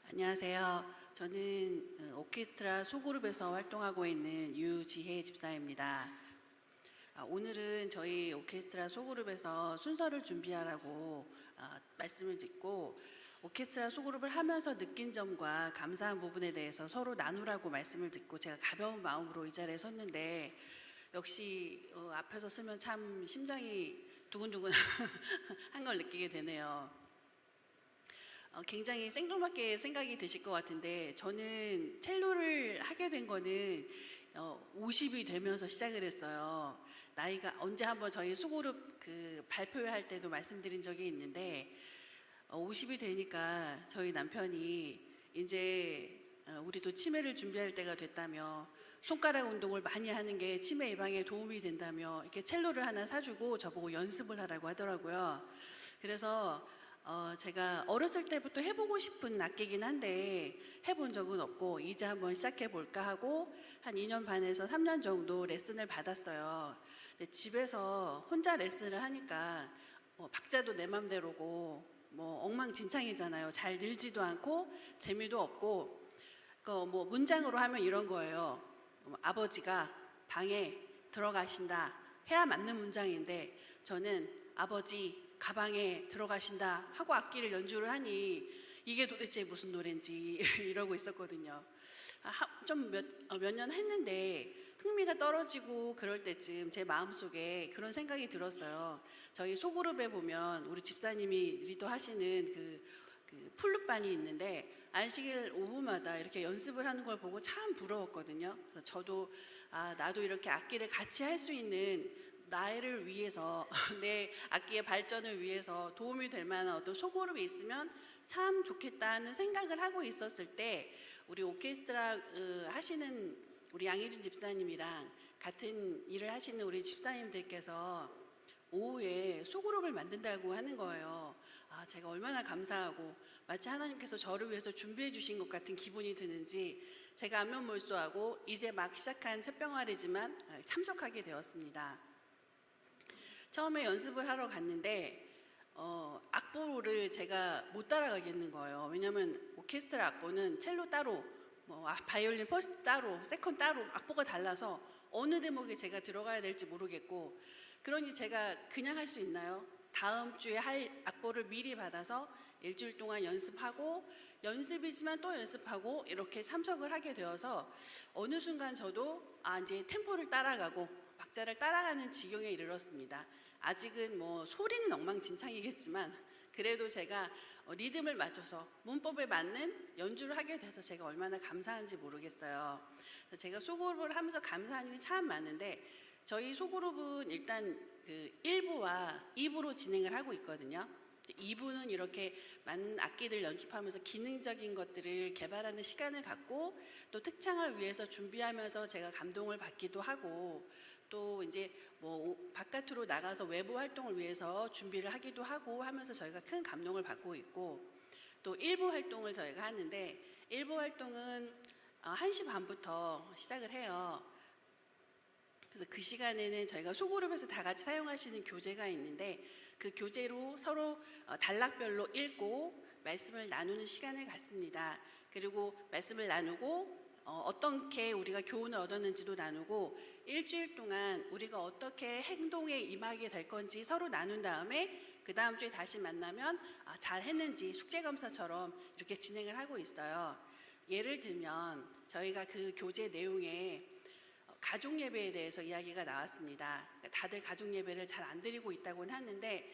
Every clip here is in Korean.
안녕하세요. 저는 오케스트라 소그룹에서 활동하고 있는 유지혜 집사입니다. 오늘은 저희 오케스트라 소그룹에서 순서를 준비하라고 말씀을 듣고 오케스트라 소그룹을 하면서 느낀 점과 감사한 부분에 대해서 서로 나누라고 말씀을 듣고 제가 가벼운 마음으로 이 자리에 섰는데 역시 앞에서 쓰면 참 심장이 두근두근 한 걸 느끼게 되네요. 굉장히 생뚱맞게 생각이 드실 것 같은데 저는 첼로를 하게 된 거는 50이 되면서 시작을 했어요. 나이가 언제 한번 저희 수그룹 그 발표할 때도 말씀드린 적이 있는데 50이 되니까 저희 남편이 이제 우리도 치매를 준비할 때가 됐다며 손가락 운동을 많이 하는 게 치매 예방에 도움이 된다며 이렇게 첼로를 하나 사주고 저보고 연습을 하라고 하더라고요. 그래서 제가 어렸을 때부터 해보고 싶은 악기긴 한데 해본 적은 없고 이제 한번 시작해 볼까 하고 한 2년 반에서 3년 정도 레슨을 받았어요. 근데 집에서 혼자 레슨을 하니까 박자도 내 맘대로고 엉망진창이잖아요. 잘 늘지도 않고 재미도 없고 문장으로 하면 이런 거예요. 아버지가 방에 들어가신다 해야 맞는 문장인데 저는 아버지 가방에 들어가신다 하고 악기를 연주를 하니 이게 도대체 무슨 노래인지 이러고 있었거든요. 좀 몇 년 했는데 흥미가 떨어지고 그럴 때쯤 제 마음속에 그런 생각이 들었어요. 저희 소그룹에 보면 우리 집사님이 리더하시는 그 플룻반이 있는데 안식일 오후마다 이렇게 연습을 하는 걸 보고 참 부러웠거든요. 그래서 저도 나도 이렇게 악기를 같이 할 수 있는 나를 위해서 내 악기의 발전을 위해서 도움이 될 만한 어떤 소그룹이 있으면 참 좋겠다는 생각을 하고 있었을 때 우리 오케스트라 하시는 우리 양희준 집사님이랑 같은 일을 하시는 우리 집사님들께서 오후에 소그룹을 만든다고 하는 거예요. 제가 얼마나 감사하고 마치 하나님께서 저를 위해서 준비해 주신 것 같은 기분이 드는지 제가 안면몰수하고 이제 막 시작한 새병아리지만 참석하게 되었습니다. 처음에 연습을 하러 갔는데 악보를 제가 못 따라가겠는 거예요. 왜냐면 오케스트라 악보는 첼로 따로 바이올린 퍼스트 따로 세컨 따로 악보가 달라서 어느 대목에 제가 들어가야 될지 모르겠고 그러니 제가 그냥 할 수 있나요? 다음 주에 할 악보를 미리 받아서 일주일 동안 연습하고 연습이지만 또 연습하고 이렇게 참석을 하게 되어서 어느 순간 저도 이제 템포를 따라가고 박자를 따라가는 지경에 이르렀습니다. 아직은 소리는 엉망진창이겠지만 그래도 제가 리듬을 맞춰서 문법에 맞는 연주를 하게 돼서 제가 얼마나 감사한지 모르겠어요. 제가 소그룹을 하면서 감사한 일이 참 많은데 저희 소그룹은 일단 그 1부와 2부로 진행을 하고 있거든요. 2부는 이렇게 많은 악기들 연습하면서 기능적인 것들을 개발하는 시간을 갖고 또 특창을 위해서 준비하면서 제가 감동을 받기도 하고 또 이제 바깥으로 나가서 외부 활동을 위해서 준비를 하기도 하고 하면서 저희가 큰 감동을 받고 있고 또 일부 활동을 저희가 하는데 일부 활동은 1시 반부터 시작을 해요. 그래서 그 시간에는 저희가 소그룹에서 다 같이 사용하시는 교재가 있는데 그 교재로 서로 단락별로 읽고 말씀을 나누는 시간을 갖습니다. 그리고 말씀을 나누고 어떻게 우리가 교훈을 얻었는지도 나누고 일주일 동안 우리가 어떻게 행동에 임하게 될 건지 서로 나눈 다음에 그 다음 주에 다시 만나면 잘 했는지 숙제검사처럼 이렇게 진행을 하고 있어요. 예를 들면 저희가 그 교재 내용에 가족 예배에 대해서 이야기가 나왔습니다. 다들 가족 예배를 잘 안 드리고 있다고는 하는데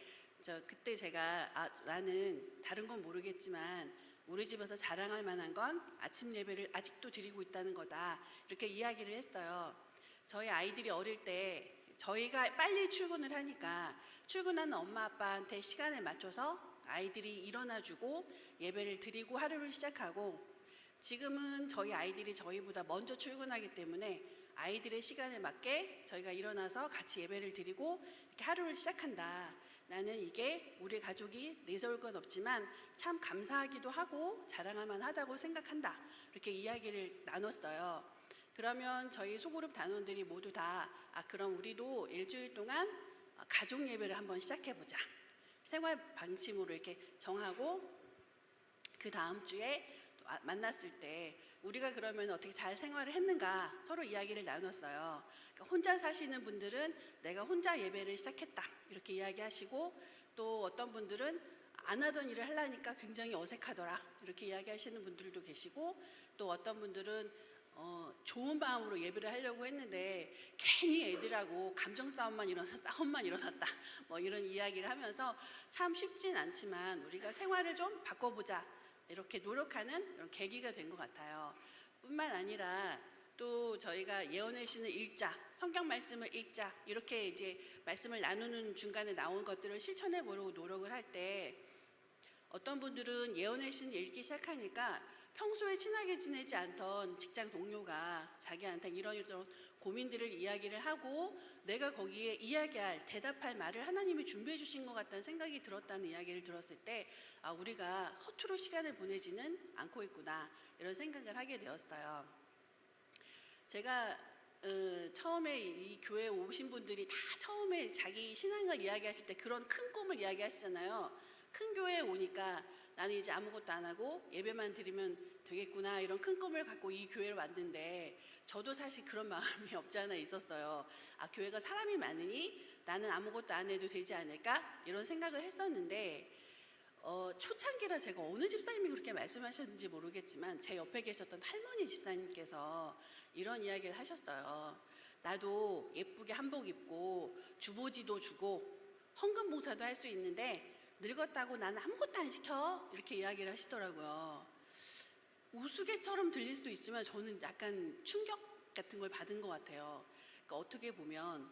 그때 제가 나는 다른 건 모르겠지만 우리 집에서 자랑할 만한 건 아침 예배를 아직도 드리고 있다는 거다 이렇게 이야기를 했어요. 저희 아이들이 어릴 때 저희가 빨리 출근을 하니까 출근하는 엄마 아빠한테 시간을 맞춰서 아이들이 일어나주고 예배를 드리고 하루를 시작하고 지금은 저희 아이들이 저희보다 먼저 출근하기 때문에 아이들의 시간에 맞게 저희가 일어나서 같이 예배를 드리고 이렇게 하루를 시작한다. 나는 이게 우리 가족이 내세울 건 없지만 참 감사하기도 하고 자랑할 만하다고 생각한다. 이렇게 이야기를 나눴어요. 그러면 저희 소그룹 단원들이 모두 다 그럼 우리도 일주일 동안 가족 예배를 한번 시작해보자. 생활 방침으로 이렇게 정하고 그 다음 주에 만났을 때 우리가 그러면 어떻게 잘 생활을 했는가 서로 이야기를 나눴어요. 그러니까 혼자 사시는 분들은 내가 혼자 예배를 시작했다 이렇게 이야기하시고, 또 어떤 분들은 안 하던 일을 하려니까 굉장히 어색하더라 이렇게 이야기하시는 분들도 계시고, 또 어떤 분들은 좋은 마음으로 예배를 하려고 했는데 괜히 애들하고 감정 싸움만 일어났다 뭐 이런 이야기를 하면서 참 쉽진 않지만 우리가 생활을 좀 바꿔보자 이렇게 노력하는 그런 계기가 된 것 같아요. 뿐만 아니라 또 저희가 예언의 신을 읽자, 성경 말씀을 읽자 이렇게 이제 말씀을 나누는 중간에 나온 것들을 실천해 보려고 노력을 할 때, 어떤 분들은 예언의 신 읽기 시작하니까 평소에 친하게 지내지 않던 직장 동료가 자기한테 이런 고민들을 이야기를 하고 내가 거기에 이야기할, 대답할 말을 하나님이 준비해 주신 것 같다는 생각이 들었다는 이야기를 들었을 때, 우리가 허투루 시간을 보내지는 않고 있구나 이런 생각을 하게 되었어요. 제가 처음에 이 교회에 오신 분들이 다 처음에 자기 신앙을 이야기하실 때 그런 큰 꿈을 이야기하시잖아요. 큰 교회에 오니까 나는 이제 아무것도 안 하고 예배만 드리면 되겠구나 이런 큰 꿈을 갖고 이 교회를 왔는데, 저도 사실 그런 마음이 없지 않아 있었어요. 교회가 사람이 많으니 나는 아무것도 안 해도 되지 않을까 이런 생각을 했었는데, 초창기라 제가 어느 집사님이 그렇게 말씀하셨는지 모르겠지만 제 옆에 계셨던 할머니 집사님께서 이런 이야기를 하셨어요. 나도 예쁘게 한복 입고 주보지도 주고 헌금 봉사도 할 수 있는데 늙었다고 나는 아무것도 안 시켜 이렇게 이야기를 하시더라고요. 우스개처럼 들릴 수도 있지만 저는 약간 충격 같은 걸 받은 것 같아요. 그러니까 어떻게 보면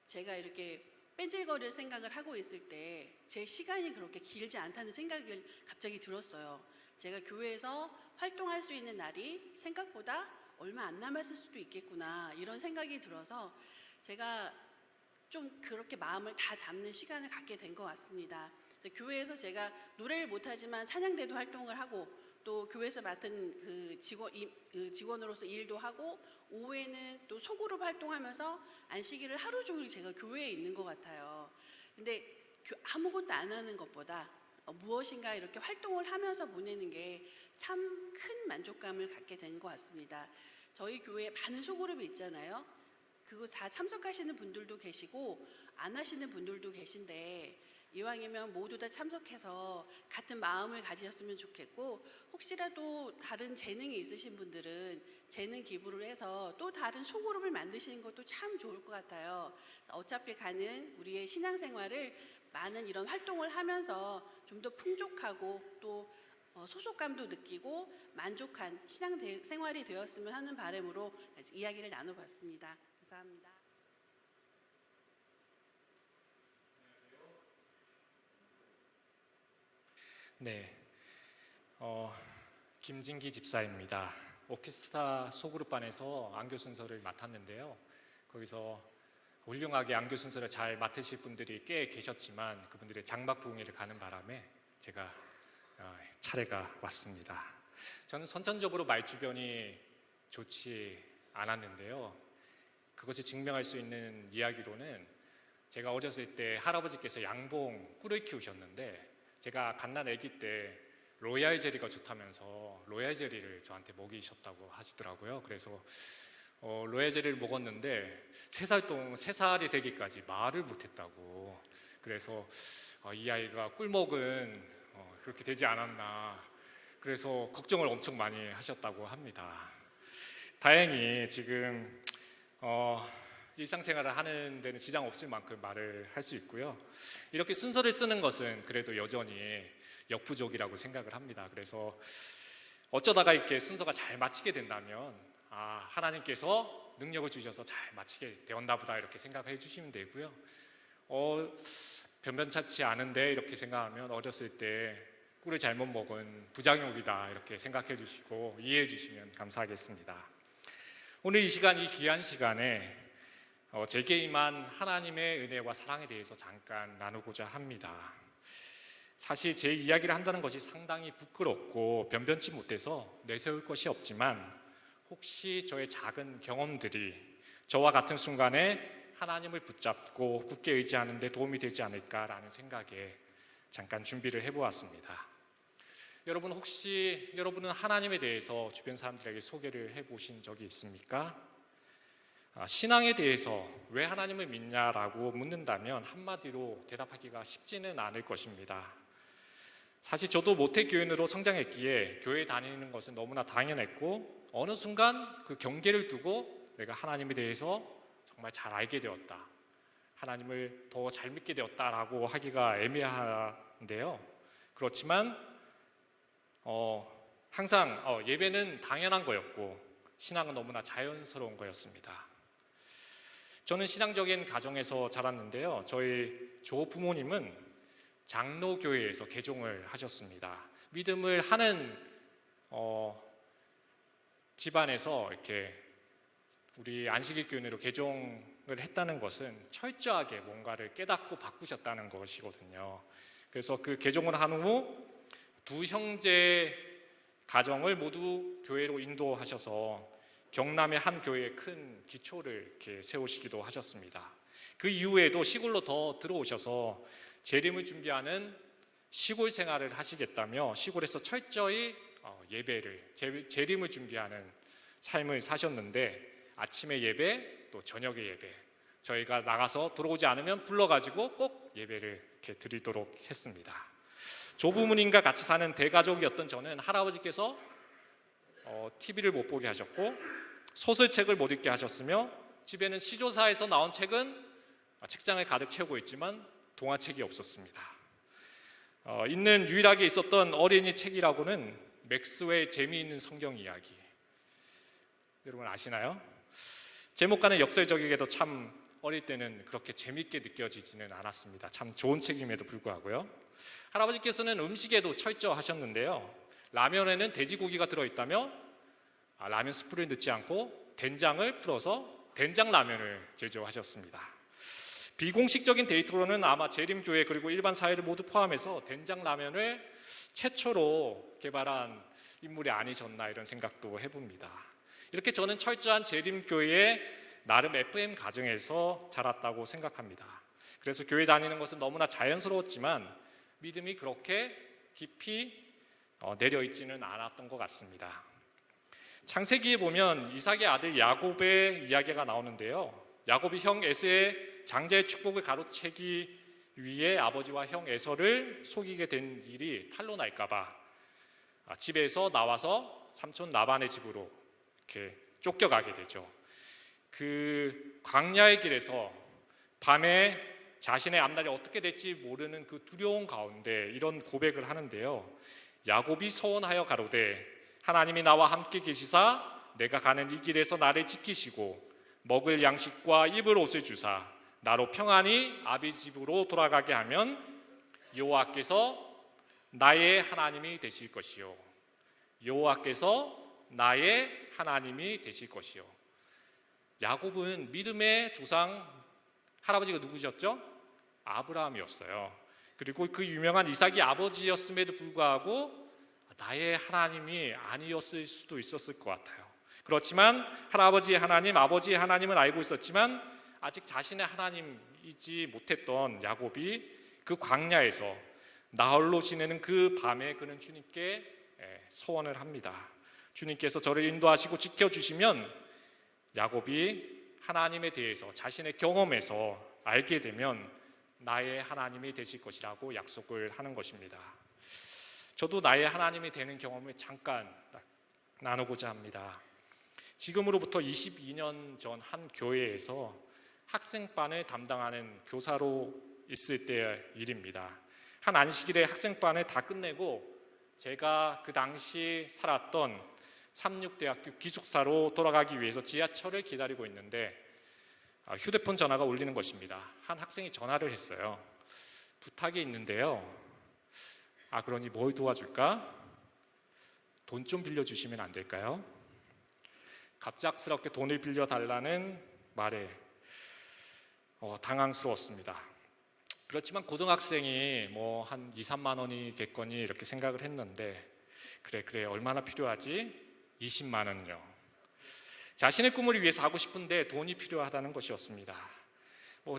제가 이렇게 뺀질거릴 생각을 하고 있을 때 제 시간이 그렇게 길지 않다는 생각을 갑자기 들었어요. 제가 교회에서 활동할 수 있는 날이 생각보다 얼마 안 남았을 수도 있겠구나 이런 생각이 들어서 제가 좀 그렇게 마음을 다 잡는 시간을 갖게 된 것 같습니다. 교회에서 제가 노래를 못하지만 찬양대도 활동을 하고, 또 교회에서 맡은 그 직원으로서 일도 하고, 오후에는 또 소그룹 활동하면서 안식일을 하루 종일 제가 교회에 있는 것 같아요. 근데 아무것도 안 하는 것보다 무엇인가 이렇게 활동을 하면서 보내는 게 참 큰 만족감을 갖게 된 것 같습니다. 저희 교회에 많은 소그룹이 있잖아요. 그거 다 참석하시는 분들도 계시고 안 하시는 분들도 계신데, 이왕이면 모두 다 참석해서 같은 마음을 가지셨으면 좋겠고, 혹시라도 다른 재능이 있으신 분들은 재능 기부를 해서 또 다른 소그룹을 만드시는 것도 참 좋을 것 같아요. 어차피 가는 우리의 신앙생활을 많은 이런 활동을 하면서 좀 더 풍족하고 또 소속감도 느끼고 만족한 신앙생활이 되었으면 하는 바람으로 이야기를 나눠봤습니다. 감사합니다. 네, 김진기 집사입니다. 오케스트라 소그룹반에서 안교 순서를 맡았는데요. 거기서 훌륭하게 안교 순서를 잘 맡으실 분들이 꽤 계셨지만 그분들의 장막 부흥회를 가는 바람에 제가 차례가 왔습니다. 저는 선천적으로 말주변이 좋지 않았는데요. 그것을 증명할 수 있는 이야기로는 제가 어렸을 때 할아버지께서 양봉 꿀을 키우셨는데, 제가 갓난 아기 때 로얄 젤리가 좋다면서 로얄 젤리를 저한테 먹이셨다고 하시더라고요. 그래서 로얄 젤리를 먹었는데 3살이 되기까지 말을 못했다고. 그래서 이 아이가 꿀먹은 그렇게 되지 않았나, 그래서 걱정을 엄청 많이 하셨다고 합니다. 다행히 지금 일상생활을 하는 데는 지장 없을 만큼 말을 할 수 있고요. 이렇게 순서를 쓰는 것은 그래도 여전히 역부족이라고 생각을 합니다. 그래서 어쩌다가 이렇게 순서가 잘 맞히게 된다면 하나님께서 능력을 주셔서 잘 맞히게 되었나 보다 이렇게 생각해 주시면 되고요. 변변찮지 않은데 이렇게 생각하면 어렸을 때 꿀을 잘못 먹은 부작용이다 이렇게 생각해 주시고 이해해 주시면 감사하겠습니다. 오늘 이 시간, 이 귀한 시간에 제게 임한 하나님의 은혜와 사랑에 대해서 잠깐 나누고자 합니다. 사실 제 이야기를 한다는 것이 상당히 부끄럽고 변변치 못해서 내세울 것이 없지만, 혹시 저의 작은 경험들이 저와 같은 순간에 하나님을 붙잡고 굳게 의지하는 데 도움이 되지 않을까라는 생각에 잠깐 준비를 해보았습니다. 여러분 혹시 여러분은 하나님에 대해서 주변 사람들에게 소개를 해보신 적이 있습니까? 신앙에 대해서 왜 하나님을 믿냐라고 묻는다면 한마디로 대답하기가 쉽지는 않을 것입니다. 사실 저도 모태교인으로 성장했기에 교회 다니는 것은 너무나 당연했고 어느 순간 그 경계를 두고 내가 하나님에 대해서 정말 잘 알게 되었다, 하나님을 더 잘 믿게 되었다라고 하기가 애매한데요. 그렇지만 항상 예배는 당연한 거였고 신앙은 너무나 자연스러운 거였습니다. 저는 신앙적인 가정에서 자랐는데요. 저희 조부모님은 장로교회에서 개종을 하셨습니다. 믿음을 하는 집안에서 이렇게 우리 안식일 교인으로 개종을 했다는 것은 철저하게 뭔가를 깨닫고 바꾸셨다는 것이거든요. 그래서 그 개종을 한 후 두 형제 가정을 모두 교회로 인도하셔서 경남의 한 교회에 큰 기초를 이렇게 세우시기도 하셨습니다. 그 이후에도 시골로 더 들어오셔서 재림을 준비하는 시골 생활을 하시겠다며 시골에서 철저히 예배를, 재림을 준비하는 삶을 사셨는데 아침에 예배, 또 저녁에 예배, 저희가 나가서 들어오지 않으면 불러가지고 꼭 예배를 이렇게 드리도록 했습니다. 조부모님과 같이 사는 대가족이었던 저는 할아버지께서 TV를 못 보게 하셨고 소설책을 못 읽게 하셨으며 집에는 시조사에서 나온 책은 책장을 가득 채우고 있지만 동화책이 없었습니다. 있는 유일하게 있었던 어린이 책이라고는 맥스웰의 재미있는 성경 이야기, 여러분 아시나요? 제목과는 역설적이게도 참 어릴 때는 그렇게 재밌게 느껴지지는 않았습니다. 참 좋은 책임에도 불구하고요. 할아버지께서는 음식에도 철저하셨는데요. 라면에는 돼지고기가 들어있다며 라면 스프를 넣지 않고 된장을 풀어서 된장라면을 제조하셨습니다. 비공식적인 데이터로는 아마 재림교회 그리고 일반 사회를 모두 포함해서 된장라면을 최초로 개발한 인물이 아니셨나 이런 생각도 해봅니다. 이렇게 저는 철저한 재림교회의 나름 FM 가정에서 자랐다고 생각합니다. 그래서 교회 다니는 것은 너무나 자연스러웠지만 믿음이 그렇게 깊이 내려있지는 않았던 것 같습니다. 창세기에 보면 이삭의 아들 야곱의 이야기가 나오는데요. 야곱이 형 에서의 장자의 축복을 가로채기 위해 아버지와 형 에서를 속이게 된 일이 탄로 날까봐 집에서 나와서 삼촌 라반의 집으로 이렇게 쫓겨가게 되죠. 그 광야의 길에서 밤에 자신의 앞날이 어떻게 될지 모르는 그 두려운 가운데 이런 고백을 하는데요. 야곱이 서원하여 가로되 하나님이 나와 함께 계시사 내가 가는 이 길에서 나를 지키시고 먹을 양식과 입을 옷을 주사 나로 평안히 아비 집으로 돌아가게 하면 여호와께서 나의 하나님이 되실 것이요 여호와께서 나의 하나님이 되실 것이요. 야곱은 믿음의 조상 할아버지가 누구셨죠? 아브라함이었어요. 그리고 그 유명한 이삭이 아버지였음에도 불구하고 나의 하나님이 아니었을 수도 있었을 것 같아요. 그렇지만 할아버지의 하나님, 아버지의 하나님은 알고 있었지만 아직 자신의 하나님이지 못했던 야곱이 그 광야에서 나홀로 지내는 그 밤에 그는 주님께 소원을 합니다. 주님께서 저를 인도하시고 지켜주시면 야곱이 하나님에 대해서 자신의 경험에서 알게 되면 나의 하나님이 되실 것이라고 약속을 하는 것입니다. 저도 나의 하나님이 되는 경험을 잠깐 나누고자 합니다. 지금으로부터 22년 전 한 교회에서 학생반을 담당하는 교사로 있을 때의 일입니다. 한 안식일에 학생반을 다 끝내고 제가 그 당시 살았던 삼육대학교 기숙사로 돌아가기 위해서 지하철을 기다리고 있는데 휴대폰 전화가 울리는 것입니다. 한 학생이 전화를 했어요. 부탁이 있는데요. 그러니 뭘 도와줄까? 돈 좀 빌려주시면 안 될까요? 갑작스럽게 돈을 빌려달라는 말에 당황스러웠습니다. 그렇지만 고등학생이 뭐 한 2, 3만 원이겠거니 이렇게 생각을 했는데 그래 얼마나 필요하지? 20만 원요. 자신의 꿈을 위해서 하고 싶은데 돈이 필요하다는 것이었습니다.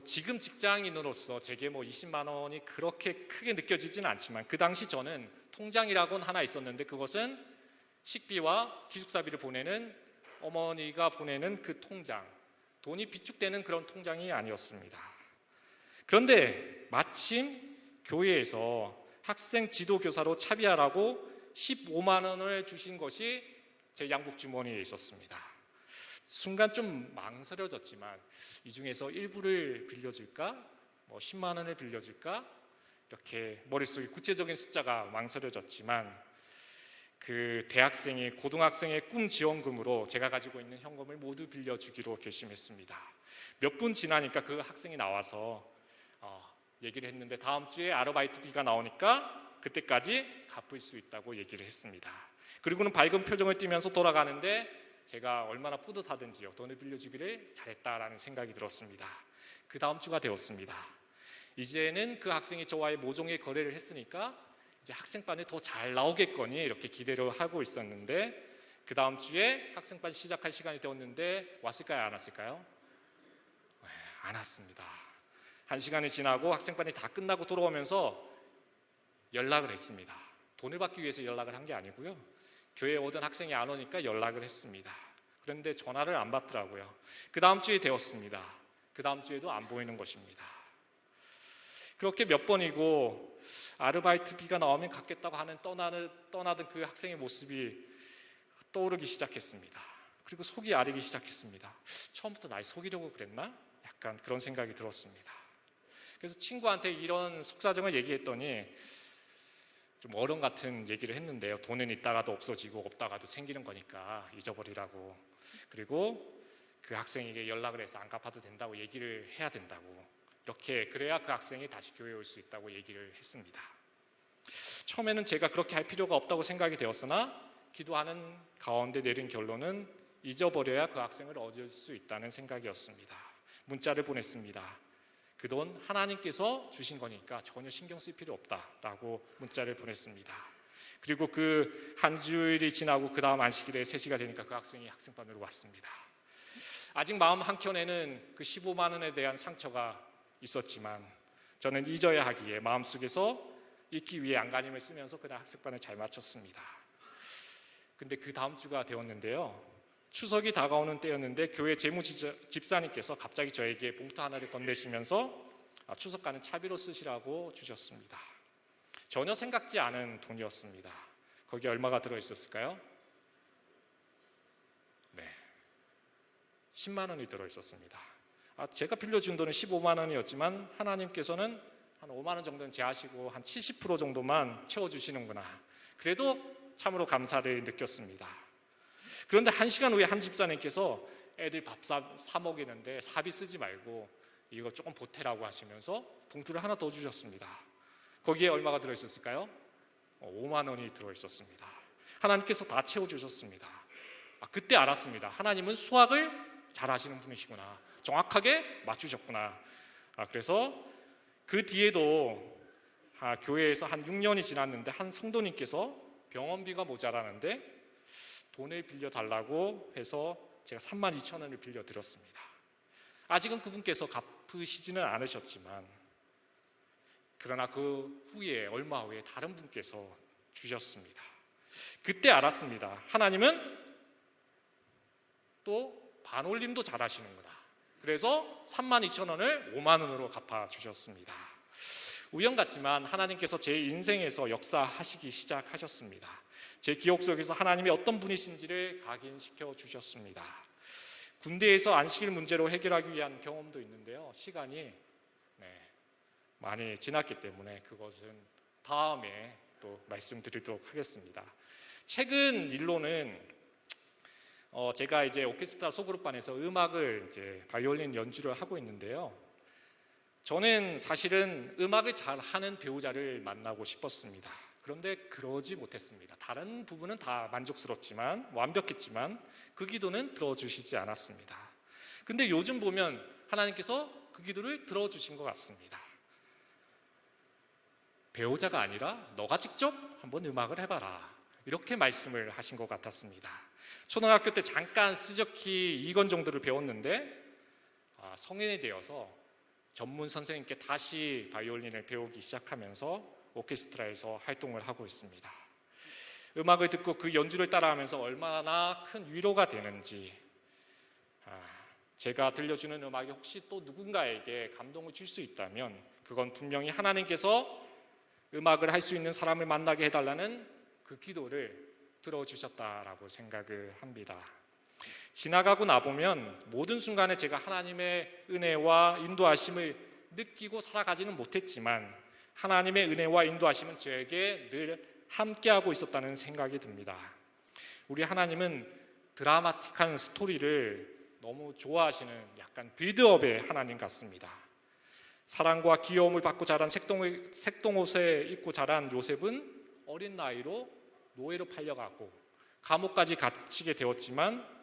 지금 직장인으로서 제게 20만 원이 그렇게 크게 느껴지지는 않지만 그 당시 저는 통장이라고는 하나 있었는데 그것은 식비와 기숙사비를 보내는 어머니가 보내는 그 통장, 돈이 비축되는 그런 통장이 아니었습니다. 그런데 마침 교회에서 학생 지도교사로 차비하라고 15만 원을 주신 것이 제 양복 주머니에 있었습니다. 순간 좀 망설여졌지만 이 중에서 일부를 빌려줄까? 10만 원을 빌려줄까? 이렇게 머릿속에 구체적인 숫자가 망설여졌지만 그 대학생이 고등학생의 꿈 지원금으로 제가 가지고 있는 현금을 모두 빌려주기로 결심했습니다. 몇 분 지나니까 그 학생이 나와서 얘기를 했는데 다음 주에 아르바이트비가 나오니까 그때까지 갚을 수 있다고 얘기를 했습니다. 그리고는 밝은 표정을 띠면서 돌아가는데 제가 얼마나 뿌듯하든지요. 돈을 빌려주기를 잘했다라는 생각이 들었습니다. 그 다음 주가 되었습니다. 이제는 그 학생이 저와의 모종의 거래를 했으니까 이제 학생반에 더 잘 나오겠거니 이렇게 기대를 하고 있었는데 그 다음 주에 학생반 시작할 시간이 되었는데 왔을까요? 안 왔을까요? 안 왔습니다. 1시간이 지나고 학생반이 다 끝나고 돌아오면서 연락을 했습니다. 돈을 받기 위해서 연락을 한 게 아니고요. 교회에 오던 학생이 안 오니까 연락을 했습니다. 그런데 전화를 안 받더라고요. 그 다음 주에 되었습니다. 그 다음 주에도 안 보이는 것입니다. 그렇게 몇 번이고 아르바이트비가 나오면 갚겠다고 하는 떠나던 그 학생의 모습이 떠오르기 시작했습니다. 그리고 속이 아리기 시작했습니다. 처음부터 날 속이려고 그랬나? 약간 그런 생각이 들었습니다. 그래서 친구한테 이런 속사정을 얘기했더니 좀 어른 같은 얘기를 했는데요. 돈은 있다가도 없어지고 없다가도 생기는 거니까 잊어버리라고. 그리고 그 학생에게 연락을 해서 안 갚아도 된다고 얘기를 해야 된다고. 이렇게 그래야 그 학생이 다시 교회에 올 수 있다고 얘기를 했습니다. 처음에는 제가 그렇게 할 필요가 없다고 생각이 되었으나 기도하는 가운데 내린 결론은 잊어버려야 그 학생을 얻을 수 있다는 생각이었습니다. 문자를 보냈습니다. 그 돈 하나님께서 주신 거니까 전혀 신경 쓸 필요 없다라고 문자를 보냈습니다. 그리고 그 한 주일이 지나고 그 다음 안식일에 3시가 되니까 그 학생이 학생반으로 왔습니다. 아직 마음 한켠에는 그 15만 원에 대한 상처가 있었지만 저는 잊어야 하기에 마음속에서 잊기 위해 안간힘을 쓰면서 그날 학생반을 잘 마쳤습니다. 근데 그 다음 주가 되었는데요. 추석이 다가오는 때였는데 교회 재무집사님께서 갑자기 저에게 봉투 하나를 건네시면서 추석 가는 차비로 쓰시라고 주셨습니다. 전혀 생각지 않은 돈이었습니다. 거기에 얼마가 들어있었을까요? 네, 10만 원이 들어있었습니다. 제가 빌려준 돈은 15만 원이었지만 하나님께서는 한 5만 원 정도는 제하시고 한 70% 정도만 채워주시는구나. 그래도 참으로 감사를 느꼈습니다. 그런데 1시간 후에 한 집사님께서 애들 밥 사 먹이는데 사비 쓰지 말고 이거 조금 보태라고 하시면서 봉투를 하나 더 주셨습니다. 거기에 얼마가 들어있었을까요? 5만 원이 들어있었습니다. 하나님께서 다 채워주셨습니다. 그때 알았습니다. 하나님은 수학을 잘 하시는 분이시구나. 정확하게 맞추셨구나. 그래서 그 뒤에도 교회에서 한 6년이 지났는데 한 성도님께서 병원비가 모자라는데 돈을 빌려달라고 해서 제가 32,000원을 빌려드렸습니다. 아직은 그분께서 갚으시지는 않으셨지만 그러나 그 후에 얼마 후에 다른 분께서 주셨습니다. 그때 알았습니다. 하나님은 또 반올림도 잘하시는구나. 그래서 32,000원을 5만 원으로 갚아주셨습니다. 우연 같지만 하나님께서 제 인생에서 역사하시기 시작하셨습니다. 제 기억 속에서 하나님이 어떤 분이신지를 각인시켜 주셨습니다. 군대에서 안식일 문제로 해결하기 위한 경험도 있는데요. 시간이 많이 지났기 때문에 그것은 다음에 또 말씀드리도록 하겠습니다. 최근 일로는 제가 이제 오케스트라 소그룹반에서 음악을 이제 바이올린 연주를 하고 있는데요. 저는 사실은 음악을 잘하는 배우자를 만나고 싶었습니다. 그런데 그러지 못했습니다. 다른 부분은 다 만족스럽지만 완벽했지만 그 기도는 들어주시지 않았습니다. 근데 요즘 보면 하나님께서 그 기도를 들어주신 것 같습니다. 배우자가 아니라 너가 직접 한번 음악을 해봐라. 이렇게 말씀을 하신 것 같았습니다. 초등학교 때 잠깐 스즈키 2권 정도를 배웠는데 성인이 되어서 전문 선생님께 다시 바이올린을 배우기 시작하면서 오케스트라에서 활동을 하고 있습니다. 음악을 듣고 그 연주를 따라하면서 얼마나 큰 위로가 되는지, 제가 들려주는 음악이 혹시 또 누군가에게 감동을 줄 수 있다면 그건 분명히 하나님께서 음악을 할 수 있는 사람을 만나게 해달라는 그 기도를 들어주셨다라고 생각을 합니다. 지나가고 나보면 모든 순간에 제가 하나님의 은혜와 인도하심을 느끼고 살아가지는 못했지만 하나님의 은혜와 인도하심은 저에게 늘 함께하고 있었다는 생각이 듭니다. 우리 하나님은 드라마틱한 스토리를 너무 좋아하시는 약간 빌드업의 하나님 같습니다. 사랑과 귀여움을 받고 자란 색동옷을 입고 자란 요셉은 어린 나이로 노예로 팔려가고 감옥까지 갇히게 되었지만,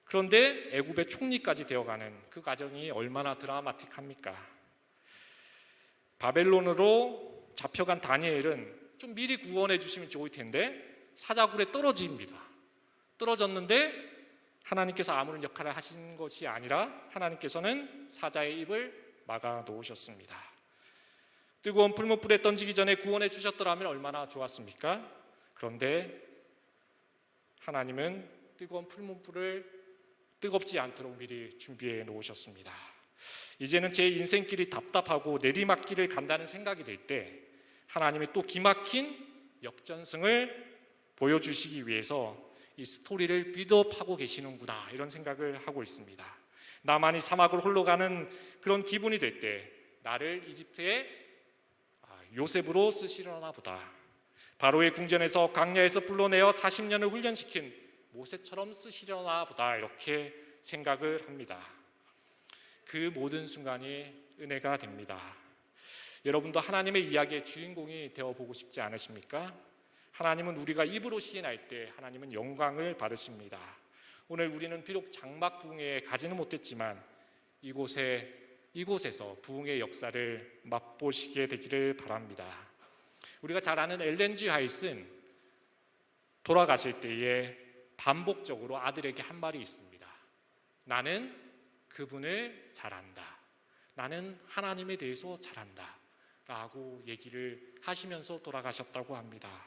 그런데 애굽의 총리까지 되어가는 그 과정이 얼마나 드라마틱합니까? 바벨론으로 잡혀간 다니엘은 좀 미리 구원해 주시면 좋을 텐데 사자굴에 떨어집니다. 떨어졌는데 하나님께서 아무런 역할을 하신 것이 아니라 하나님께서는 사자의 입을 막아 놓으셨습니다. 뜨거운 풀무불에 던지기 전에 구원해 주셨더라면 얼마나 좋았습니까? 그런데 하나님은 뜨거운 풀무불을 뜨겁지 않도록 미리 준비해 놓으셨습니다. 이제는 제 인생길이 답답하고 내리막길을 간다는 생각이 들 때 하나님이 또 기막힌 역전승을 보여주시기 위해서 이 스토리를 빌드업하고 계시는구나, 이런 생각을 하고 있습니다. 나만이 사막을 홀로 가는 그런 기분이 될 때 나를 이집트의 요셉으로 쓰시려나 보다. 바로의 궁전에서 광야에서 불러내어 40년을 훈련시킨 모세처럼 쓰시려나 보다, 이렇게 생각을 합니다. 그 모든 순간이 은혜가 됩니다. 여러분도 하나님의 이야기의 주인공이 되어보고 싶지 않으십니까? 하나님은 우리가 입으로 시인할 때 하나님은 영광을 받으십니다. 오늘 우리는 비록 장막 부흥회에 가지는 못했지만 이곳에서 부흥의 역사를 맛보시게 되기를 바랍니다. 우리가 잘 아는 엘렌 G 화이트는 돌아가실 때에 반복적으로 아들에게 한 말이 있습니다. 나는 그분을 잘 안다. 나는 하나님에 대해서 잘 안다. 라고 얘기를 하시면서 돌아가셨다고 합니다.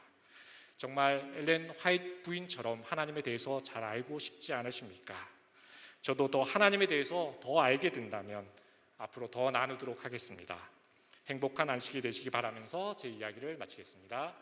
정말 엘렌 화이트 부인처럼 하나님에 대해서 잘 알고 싶지 않으십니까? 저도 더 하나님에 대해서 더 알게 된다면 앞으로 더 나누도록 하겠습니다. 행복한 안식이 되시기 바라면서 제 이야기를 마치겠습니다.